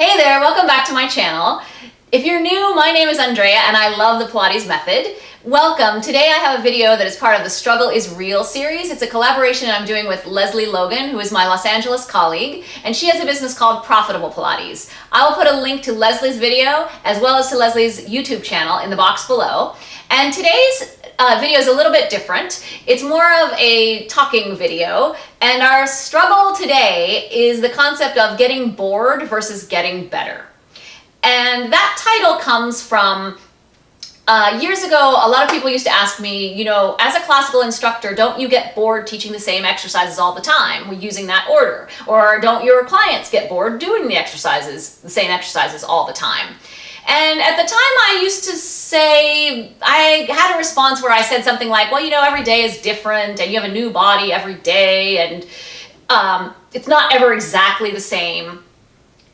Hey there, welcome back to my channel. If you're new, my name is Andrea and I love the Pilates method. Welcome. Today I have a video that is part of the Struggle is Real series. It's a collaboration I'm doing with Lesley Logan, who is my Los Angeles colleague, and she has a business called Profitable Pilates. I will put a link to Lesley's video as well as to Lesley's YouTube channel in the box below. And today's video is a little bit different. It's more of a talking video, and our struggle today is the concept of getting bored versus getting better. And that title comes from years ago. A lot of people used to ask me, you know, as a classical instructor, don't you get bored teaching the same exercises all the time using that order? Or don't your clients get bored doing the same exercises all the time? And at the time I used to say, I had a response where I said something like, well, you know, every day is different and you have a new body every day and it's not ever exactly the same.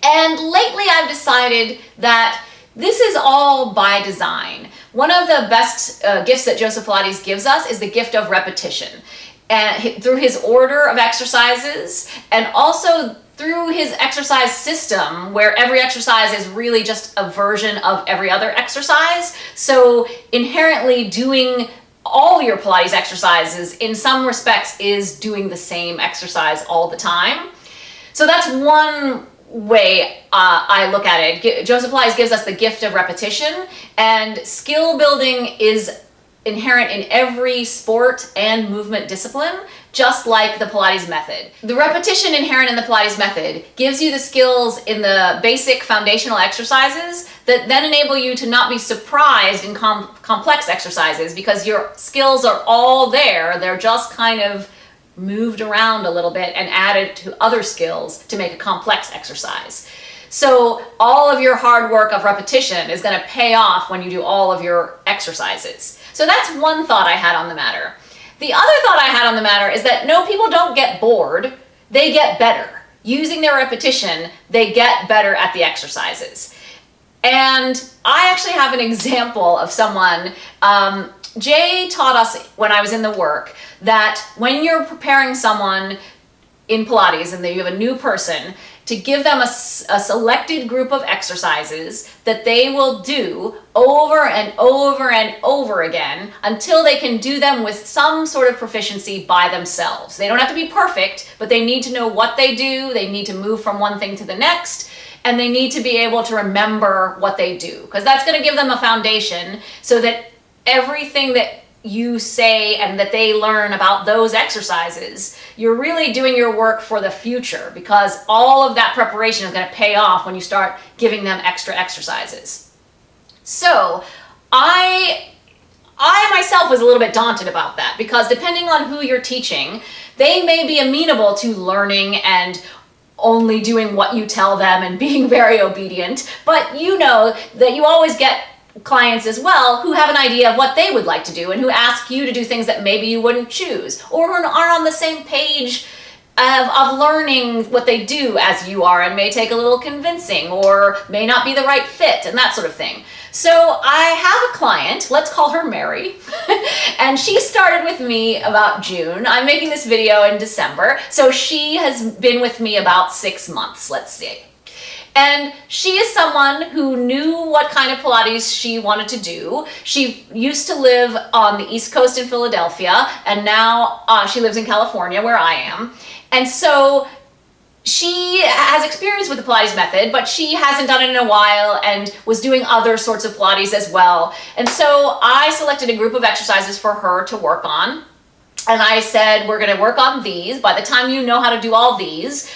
And lately I've decided that this is all by design. One of the best gifts that Joseph Pilates gives us is the gift of repetition. And through his order of exercises and also through his exercise system, where every exercise is really just a version of every other exercise. So inherently doing all your Pilates exercises in some respects is doing the same exercise all the time. So that's one way I look at it. Joseph Pilates gives us the gift of repetition, and skill building is inherent in every sport and movement discipline, just like the Pilates method. The repetition inherent in the Pilates method gives you the skills in the basic foundational exercises that then enable you to not be surprised in complex exercises, because your skills are all there. They're just kind of moved around a little bit and added to other skills to make a complex exercise. So all of your hard work of repetition is going to pay off when you do all of your exercises. So that's one thought I had on the matter. The other thought I had on the matter is that no, people don't get bored, they get better. Using their repetition, they get better at the exercises. And I actually have an example of someone. Jay taught us when I was in the work that when you're preparing someone in Pilates and you have a new person, to give them a selected group of exercises that they will do over and over and over again until they can do them with some sort of proficiency by themselves. They don't have to be perfect, but they need to know what they do, they need to move from one thing to the next, and they need to be able to remember what they do, because that's going to give them a foundation so that everything that you say and that they learn about those exercises, you're really doing your work for the future, because all of that preparation is going to pay off when you start giving them extra exercises. So I myself was a little bit daunted about that, because depending on who you're teaching, they may be amenable to learning and only doing what you tell them and being very obedient, but you know that you always get clients as well who have an idea of what they would like to do and who ask you to do things that maybe you wouldn't choose, or who aren't on the same page of learning what they do as you are and may take a little convincing or may not be the right fit and that sort of thing. So I have a client, let's call her Mary, and she started with me about June. I'm making this video in December, so she has been with me about 6 months, let's say. And she is someone who knew what kind of Pilates she wanted to do. She used to live on the East Coast in Philadelphia, and now she lives in California, where I am. And so she has experience with the Pilates method, but she hasn't done it in a while and was doing other sorts of Pilates as well. And so I selected a group of exercises for her to work on. And I said, we're going to work on these. By the time you know how to do all these,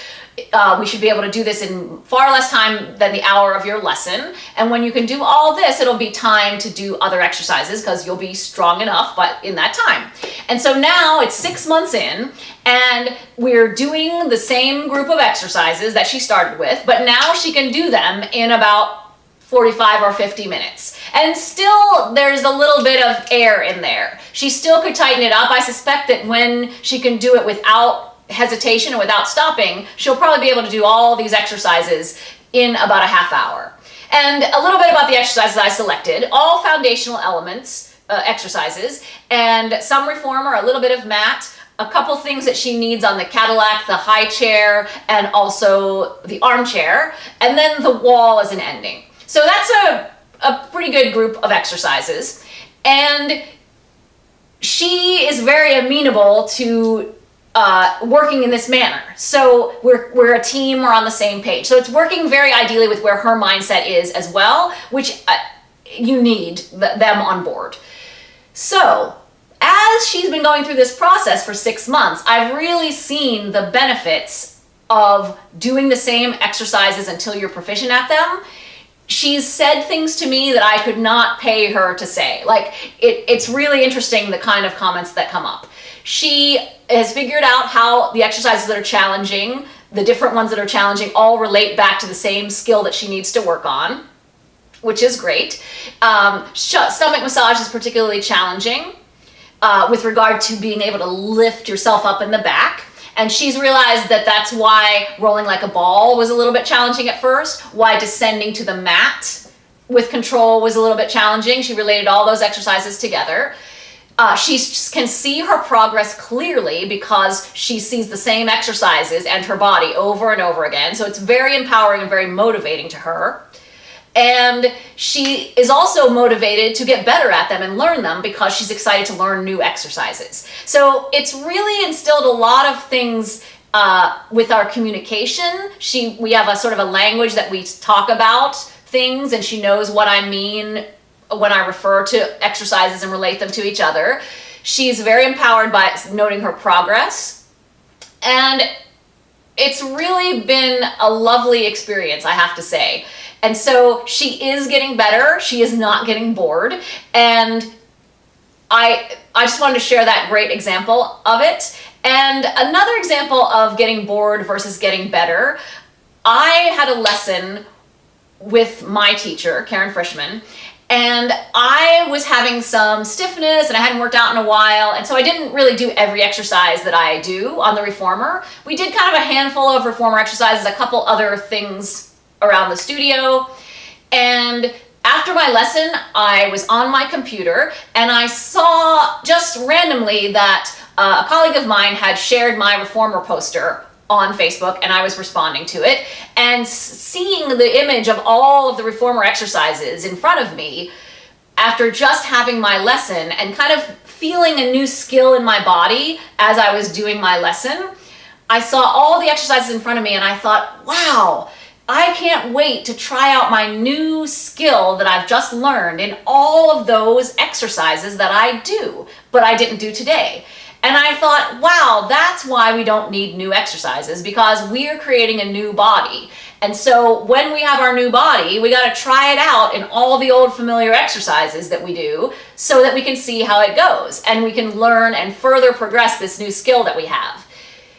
we should be able to do this in far less time than the hour of your lesson. And when you can do all this, it'll be time to do other exercises, because you'll be strong enough in that time. And so now it's 6 months in, and we're doing the same group of exercises that she started with, but now she can do them in about 45 or 50 minutes. And still there's a little bit of air in there. She still could tighten it up. I suspect that when she can do it without hesitation and without stopping, she'll probably be able to do all these exercises in about a half hour. And a little bit about the exercises I selected: all foundational elements exercises, and some reformer, a little bit of mat, a couple things that she needs on the Cadillac, the high chair, and also the armchair, and then the wall as an ending. So that's a pretty good group of exercises. And she is very amenable to working in this manner. So we're a team, we're on the same page. So it's working very ideally with where her mindset is as well, which you need them on board. So as she's been going through this process for 6 months, I've really seen the benefits of doing the same exercises until you're proficient at them. She's said things to me that I could not pay her to say. Like, it's really interesting the kind of comments that come up. She has figured out how the exercises that are challenging, the different ones that are challenging, all relate back to the same skill that she needs to work on, which is great. Stomach massage is particularly challenging with regard to being able to lift yourself up in the back. And she's realized that that's why rolling like a ball was a little bit challenging at first, why descending to the mat with control was a little bit challenging. She related all those exercises together. She can see her progress clearly because she sees the same exercises and her body over and over again. So it's very empowering and very motivating to her. And she is also motivated to get better at them and learn them because she's excited to learn new exercises. So it's really instilled a lot of things with our communication. We have a sort of a language that we talk about things, and she knows what I mean when I refer to exercises and relate them to each other. She's very empowered by noting her progress. And it's really been a lovely experience, I have to say. And so she is getting better. She is not getting bored. And I just wanted to share that great example of it. And another example of getting bored versus getting better, I had a lesson with my teacher, Karen Frischman, and I was having some stiffness and I hadn't worked out in a while. And so I didn't really do every exercise that I do on the reformer. We did kind of a handful of reformer exercises, a couple other things around the studio. And after my lesson, I was on my computer and I saw just randomly that a colleague of mine had shared my reformer poster on Facebook, and I was responding to it. And seeing the image of all of the reformer exercises in front of me after just having my lesson and kind of feeling a new skill in my body as I was doing my lesson, I saw all the exercises in front of me and I thought, wow, I can't wait to try out my new skill that I've just learned in all of those exercises that I do, but I didn't do today. And I thought, wow, that's why we don't need new exercises, because we're creating a new body. And so when we have our new body, we got to try it out in all the old familiar exercises that we do so that we can see how it goes and we can learn and further progress this new skill that we have.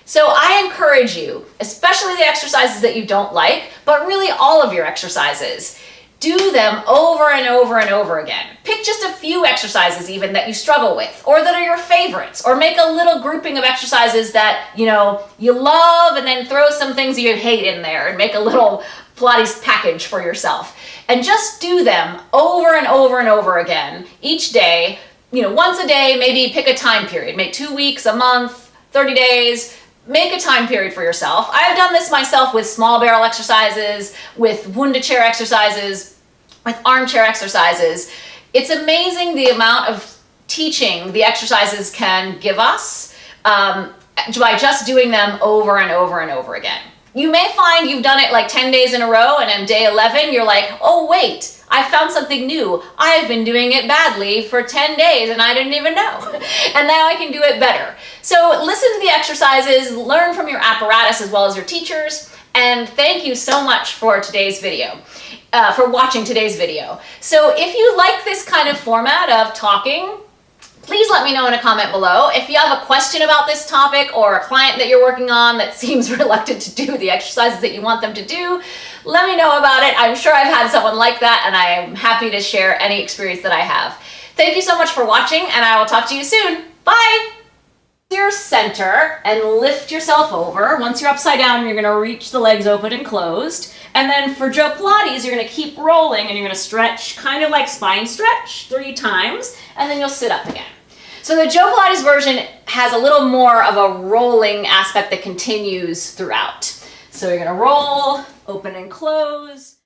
So I encourage you, especially the exercises that you don't like, but really all of your exercises, do them over and over and over again. Pick just a few exercises even that you struggle with or that are your favorites, or make a little grouping of exercises that you love, and then throw some things you hate in there and make a little Pilates package for yourself. And just do them over and over and over again each day, once a day. Maybe pick a time period, make 2 weeks, a month, 30 days. Make a time period for yourself. I've done this myself with small barrel exercises, with wounded chair exercises, with armchair exercises. It's amazing the amount of teaching the exercises can give us by just doing them over and over and over again. You may find you've done it like 10 days in a row, and on day 11 you're like, oh wait, I found something new. I've been doing it badly for 10 days and I didn't even know. And now I can do it better. So listen to the exercises, learn from your apparatus as well as your teachers, and thank you so much for today's video, for watching today's video. So if you like this kind of format of talking, please let me know in a comment below. If you have a question about this topic or a client that you're working on that seems reluctant to do the exercises that you want them to do, let me know about it. I'm sure I've had someone like that, and I am happy to share any experience that I have. Thank you so much for watching, and I will talk to you soon. Bye! Your center and lift yourself over. Once you're upside down, you're going to reach the legs open and closed. And then for Joe Pilates, you're going to keep rolling and you're going to stretch, kind of like spine stretch 3 times, and then you'll sit up again. So the Joe Pilates version has a little more of a rolling aspect that continues throughout. So you're gonna roll, open and close.